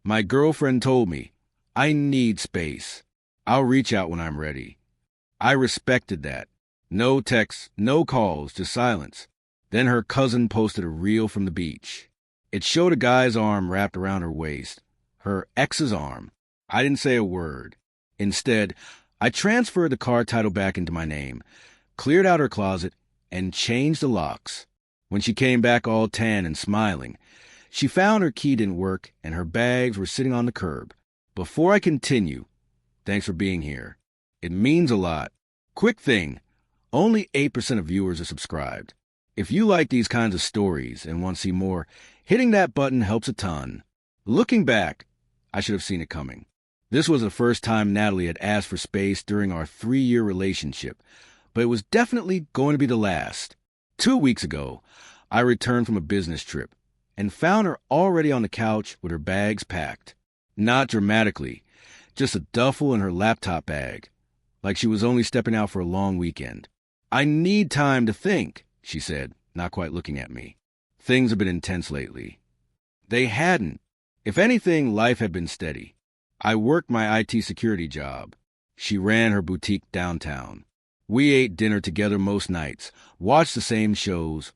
My girlfriend told me, I need space. I'll reach out when I'm ready. I respected that. No texts, no calls, just silence. Then her cousin posted a reel from the beach. It showed a guy's arm wrapped around her waist. Her ex's arm. I didn't say a word. Instead, I transferred the car title back into my name, cleared out her closet, and changed the locks. When she came back all tan and smiling, she found her key didn't work and her bags were sitting on the curb. Before I continue, thanks for being here. It means a lot. Quick thing, only 8% of viewers are subscribed. If you like these kinds of stories and want to see more, hitting that button helps a ton. Looking back, I should have seen it coming. This was the first time Natalie had asked for space during our 3-year relationship, but it was definitely going to be the last. 2 weeks ago, I returned from a business trip and found her already on the couch with her bags packed. Not dramatically, just a duffel and her laptop bag, like she was only stepping out for a long weekend. I need time to think, she said, not quite looking at me. Things have been intense lately. They hadn't. If anything, life had been steady. I worked my IT security job. She ran her boutique downtown. We ate dinner together most nights, watched the same shows,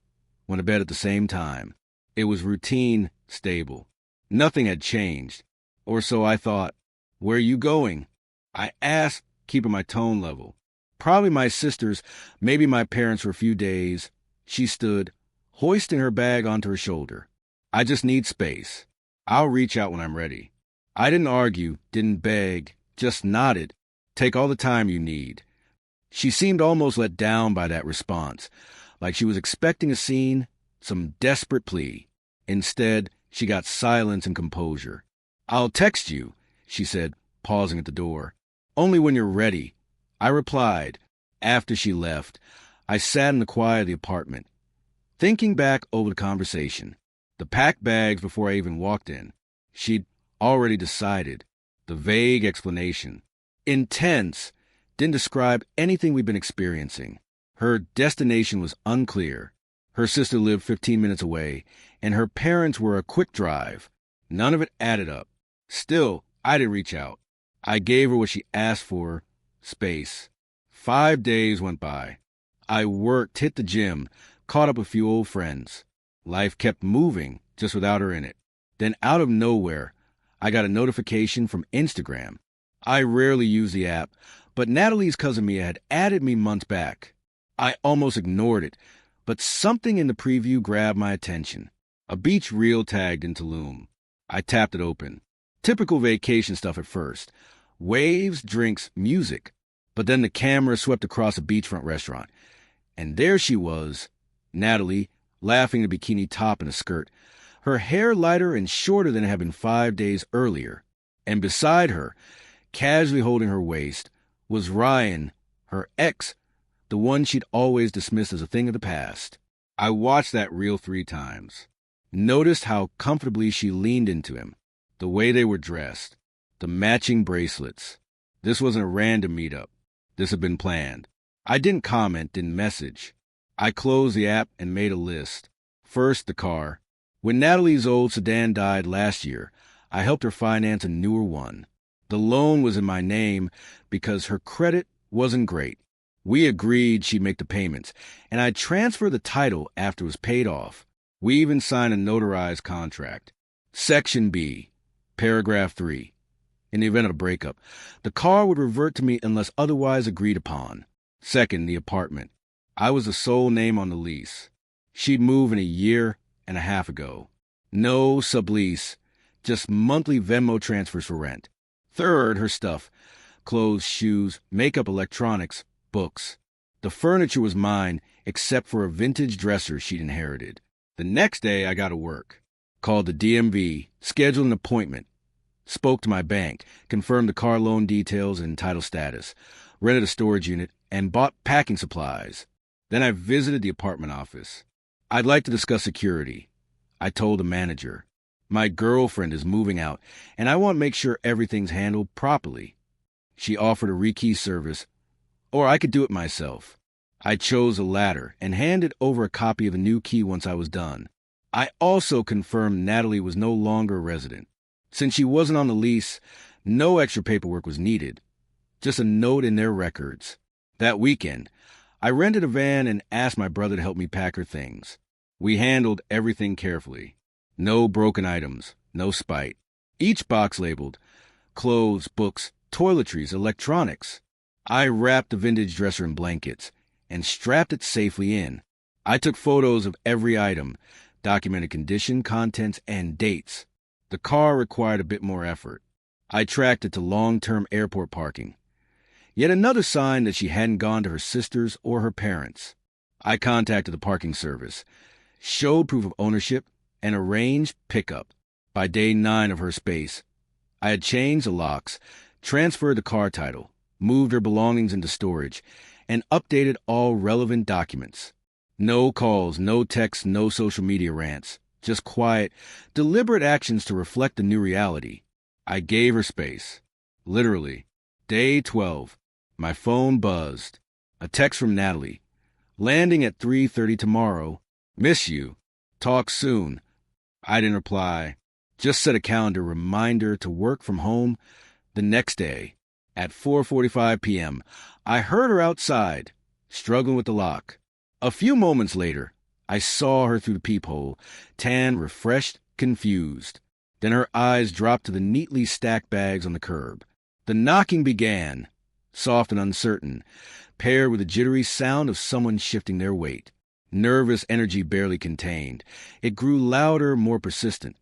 went to bed at the same time. It was routine, stable. Nothing had changed. Or so I thought. Where are you going? I asked, keeping my tone level. Probably my sisters, maybe my parents for a few days. She stood, hoisting her bag onto her shoulder. I just need space. I'll reach out when I'm ready. I didn't argue, didn't beg, just nodded. Take all the time you need. She seemed almost let down by that response, like she was expecting a scene, some desperate plea. Instead, she got silence and composure. I'll text you, she said, pausing at the door. Only when you're ready. I replied. After she left, I sat in the quiet of the apartment, thinking back over the conversation. The packed bags before I even walked in. She'd already decided. The vague explanation. Intense. Didn't describe anything we'd been experiencing. Her destination was unclear. Her sister lived 15 minutes away, and her parents were a quick drive. None of it added up. Still, I didn't reach out. I gave her what she asked for, space. 5 days went by. I worked, hit the gym, caught up with a few old friends. Life kept moving, just without her in it. Then out of nowhere, I got a notification from Instagram. I rarely use the app, but Natalie's cousin Mia had added me months back. I almost ignored it, but something in the preview grabbed my attention. A beach reel tagged in Tulum. I tapped it open. Typical vacation stuff at first. Waves, drinks, music. But then the camera swept across a beachfront restaurant. And there she was, Natalie, laughing in a bikini top and a skirt, her hair lighter and shorter than it had been 5 days earlier. And beside her, casually holding her waist, was Ryan, her ex, the one she'd always dismissed as a thing of the past. I watched that reel 3 times. Noticed how comfortably she leaned into him, the way they were dressed, the matching bracelets. This wasn't a random meetup. This had been planned. I didn't comment, didn't message. I closed the app and made a list. First, the car. When Natalie's old sedan died last year, I helped her finance a newer one. The loan was in my name because her credit wasn't great. We agreed she'd make the payments, and I'd transfer the title after it was paid off. We even signed a notarized contract. Section B, paragraph 3. In the event of a breakup, the car would revert to me unless otherwise agreed upon. Second, the apartment. I was the sole name on the lease. She'd moved in 1.5 years ago. No sublease, just monthly Venmo transfers for rent. Third, her stuff. Clothes, shoes, makeup, electronics, books. The furniture was mine, except for a vintage dresser she'd inherited. The next day, I got to work. Called the DMV, scheduled an appointment. Spoke to my bank, confirmed the car loan details and title status, rented a storage unit, and bought packing supplies. Then I visited the apartment office. I'd like to discuss security. I told the manager. My girlfriend is moving out, and I want to make sure everything's handled properly. She offered a rekey service, or I could do it myself. I chose the latter and handed over a copy of a new key once I was done. I also confirmed Natalie was no longer a resident. Since she wasn't on the lease, no extra paperwork was needed, just a note in their records. That weekend, I rented a van and asked my brother to help me pack her things. We handled everything carefully. No broken items, no spite. Each box labeled clothes, books, toiletries, electronics. I wrapped the vintage dresser in blankets and strapped it safely in. I took photos of every item, documented condition, contents, and dates. The car required a bit more effort. I tracked it to long-term airport parking. Yet another sign that she hadn't gone to her sisters or her parents. I contacted the parking service, showed proof of ownership, and arranged pickup. By day 9 of her space, I had changed the locks, transferred the car title, moved her belongings into storage, and updated all relevant documents. No calls, no texts, no social media rants. Just quiet, deliberate actions to reflect the new reality. I gave her space. Literally. Day 12. My phone buzzed. A text from Natalie. Landing at 3:30 tomorrow. Miss you. Talk soon. I didn't reply. Just set a calendar reminder to work from home the next day. At 4:45 p.m., I heard her outside, struggling with the lock. A few moments later, I saw her through the peephole, tan, refreshed, confused. Then her eyes dropped to the neatly stacked bags on the curb. The knocking began, soft and uncertain, paired with the jittery sound of someone shifting their weight. Nervous energy barely contained. It grew louder, more persistent,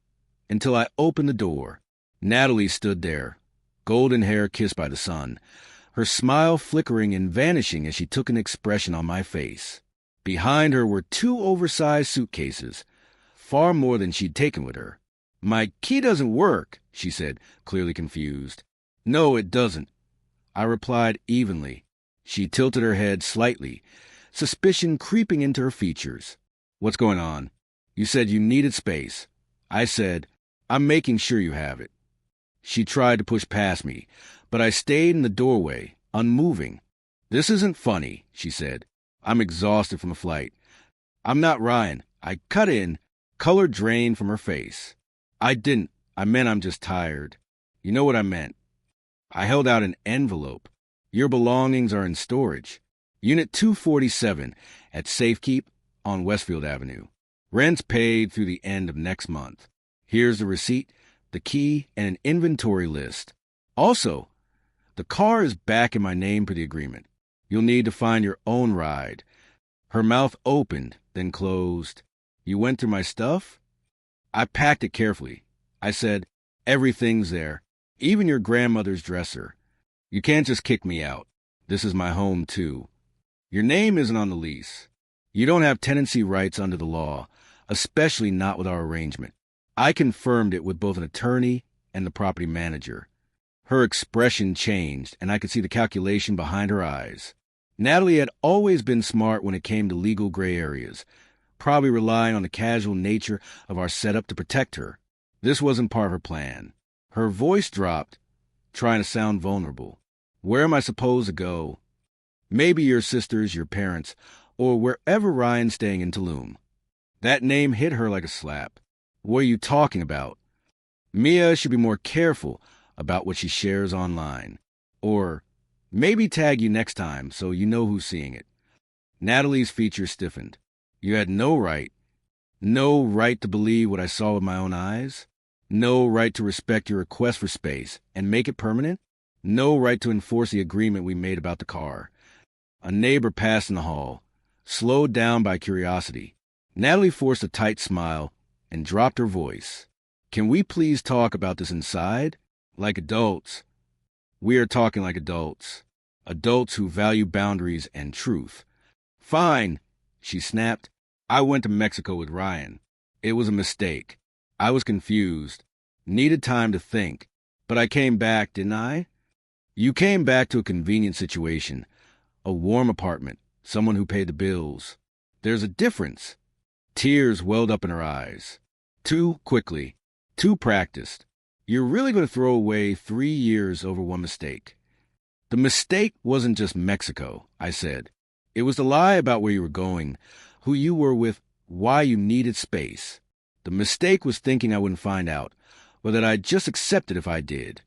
until I opened the door. Natalie stood there, golden hair kissed by the sun, her smile flickering and vanishing as she took an expression on my face. Behind her were 2 oversized suitcases, far more than she'd taken with her. My key doesn't work, she said, clearly confused. No, it doesn't, I replied evenly. She tilted her head slightly, suspicion creeping into her features. What's going on? You said you needed space. I said, I'm making sure you have it. She tried to push past me, but I stayed in the doorway, unmoving. This isn't funny, she said. I'm exhausted from the flight. I'm not Ryan. I cut in, color drained from her face. I didn't. I meant I'm just tired. You know what I meant. I held out an envelope. Your belongings are in storage. Unit 247 at Safekeep on Westfield Avenue. Rent's paid through the end of next month. Here's the receipt, the key, and an inventory list. Also, the car is back in my name per the agreement. You'll need to find your own ride. Her mouth opened, then closed. You went through my stuff? I packed it carefully. I said, everything's there, even your grandmother's dresser. You can't just kick me out. This is my home, too. Your name isn't on the lease. You don't have tenancy rights under the law, especially not with our arrangement. I confirmed it with both an attorney and the property manager. Her expression changed, and I could see the calculation behind her eyes. Natalie had always been smart when it came to legal gray areas, probably relying on the casual nature of our setup to protect her. This wasn't part of her plan. Her voice dropped, trying to sound vulnerable. Where am I supposed to go? Maybe your sisters, your parents, or wherever Ryan's staying in Tulum. That name hit her like a slap. What are you talking about? Mia should be more careful about what she shares online. Or maybe tag you next time so you know who's seeing it. Natalie's features stiffened. You had no right to believe what I saw with my own eyes? No right to respect your request for space and make it permanent? No right to enforce the agreement we made about the car. A neighbor passed in the hall, slowed down by curiosity. Natalie forced a tight smile and dropped her voice. Can we please talk about this inside? Like adults. We are talking like adults. Adults who value boundaries and truth. Fine, she snapped. I went to Mexico with Ryan. It was a mistake. I was confused. Needed time to think. But I came back, didn't I? You came back to a convenient situation. A warm apartment. Someone who paid the bills. There's a difference. Tears welled up in her eyes. Too quickly. Too practiced. You're really going to throw away 3 years over one mistake. The mistake wasn't just Mexico, I said. It was the lie about where you were going, who you were with, why you needed space. The mistake was thinking I wouldn't find out, or that I'd just accept it if I did.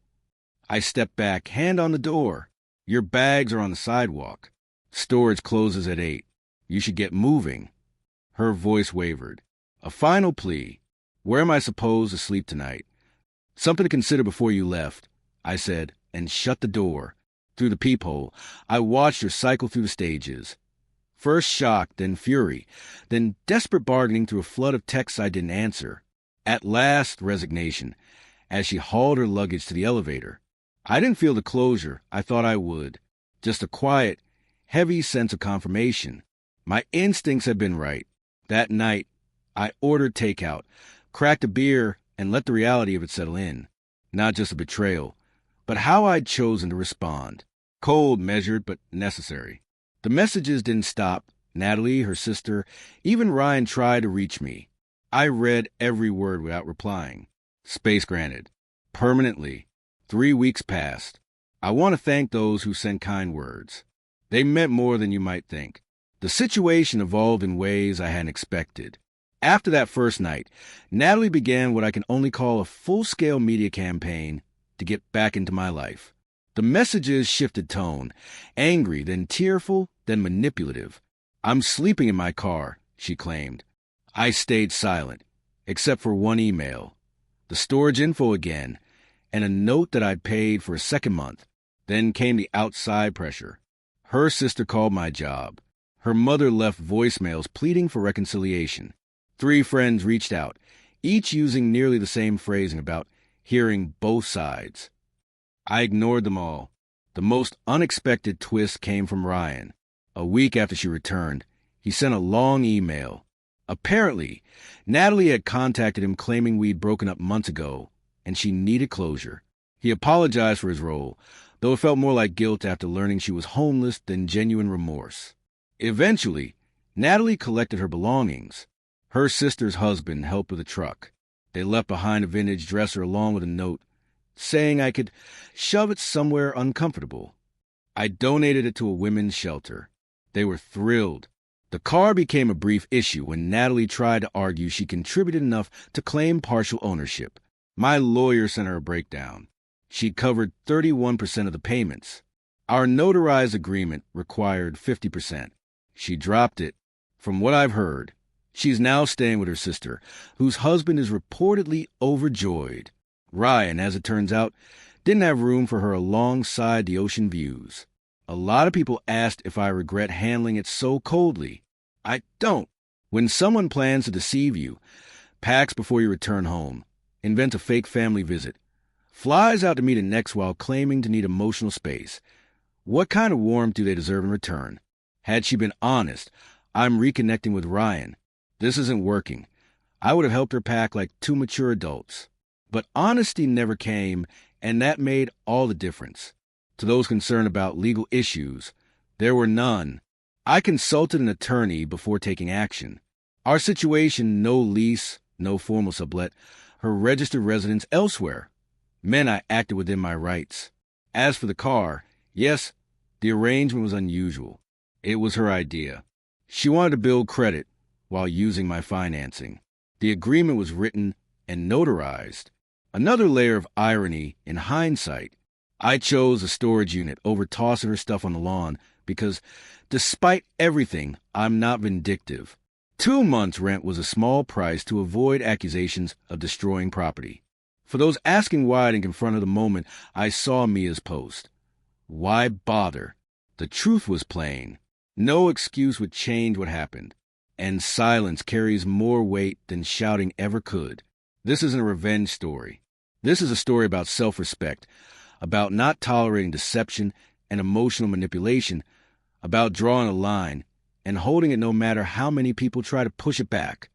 I stepped back, hand on the door. Your bags are on the sidewalk. Storage closes at 8. You should get moving. Her voice wavered. A final plea. Where am I supposed to sleep tonight? Something to consider before you left, I said, and shut the door. Through the peephole, I watched her cycle through the stages. First shock, then fury, then desperate bargaining through a flood of texts I didn't answer. At last, resignation, as she hauled her luggage to the elevator. I didn't feel the closure I thought I would, just a quiet, heavy sense of confirmation. My instincts had been right. That night, I ordered takeout, cracked a beer, and let the reality of it settle in. Not just a betrayal, but how I'd chosen to respond. Cold, measured, but necessary. The messages didn't stop. Natalie, her sister, even Ryan tried to reach me. I read every word without replying. Space granted. Permanently. 3 weeks passed. I want to thank those who sent kind words. They meant more than you might think. The situation evolved in ways I hadn't expected. After that first night, Natalie began what I can only call a full-scale media campaign to get back into my life. The messages shifted tone, angry, then tearful, then manipulative. I'm sleeping in my car, she claimed. I stayed silent, except for one email. The storage info again, and a note that I'd paid for a second month. Then came the outside pressure. Her sister called my job. Her mother left voicemails pleading for reconciliation. 3 friends reached out, each using nearly the same phrasing about hearing both sides. I ignored them all. The most unexpected twist came from Ryan. A week after she returned, he sent a long email. Apparently, Natalie had contacted him claiming we'd broken up months ago, and she needed closure. He apologized for his role, though it felt more like guilt after learning she was homeless than genuine remorse. Eventually, Natalie collected her belongings. Her sister's husband helped with a truck. They left behind a vintage dresser along with a note saying I could shove it somewhere uncomfortable. I donated it to a women's shelter. They were thrilled. The car became a brief issue when Natalie tried to argue she contributed enough to claim partial ownership. My lawyer sent her a breakdown. She covered 31% of the payments. Our notarized agreement required 50%. She dropped it. From what I've heard, she's now staying with her sister, whose husband is reportedly overjoyed. Ryan, as it turns out, didn't have room for her alongside the ocean views. A lot of people asked if I regret handling it so coldly. I don't. When someone plans to deceive you, packs before you return home, invents a fake family visit, flies out to meet an ex while claiming to need emotional space, what kind of warmth do they deserve in return? Had she been honest, I'm reconnecting with Ryan. This isn't working. I would have helped her pack like 2 mature adults. But honesty never came, and that made all the difference. To those concerned about legal issues, there were none. I consulted an attorney before taking action. Our situation, no lease, no formal sublet, her registered residence elsewhere, meant I acted within my rights. As for the car, yes, the arrangement was unusual. It was her idea. She wanted to build credit while using my financing. The agreement was written and notarized. Another layer of irony in hindsight. I chose a storage unit over tossing her stuff on the lawn because, despite everything, I'm not vindictive. 2 months' rent was a small price to avoid accusations of destroying property. For those asking why I didn't confront her the moment I saw Mia's post. Why bother? The truth was plain. No excuse would change what happened. And silence carries more weight than shouting ever could. This isn't a revenge story. This is a story about self-respect, about not tolerating deception and emotional manipulation, about drawing a line and holding it no matter how many people try to push it back.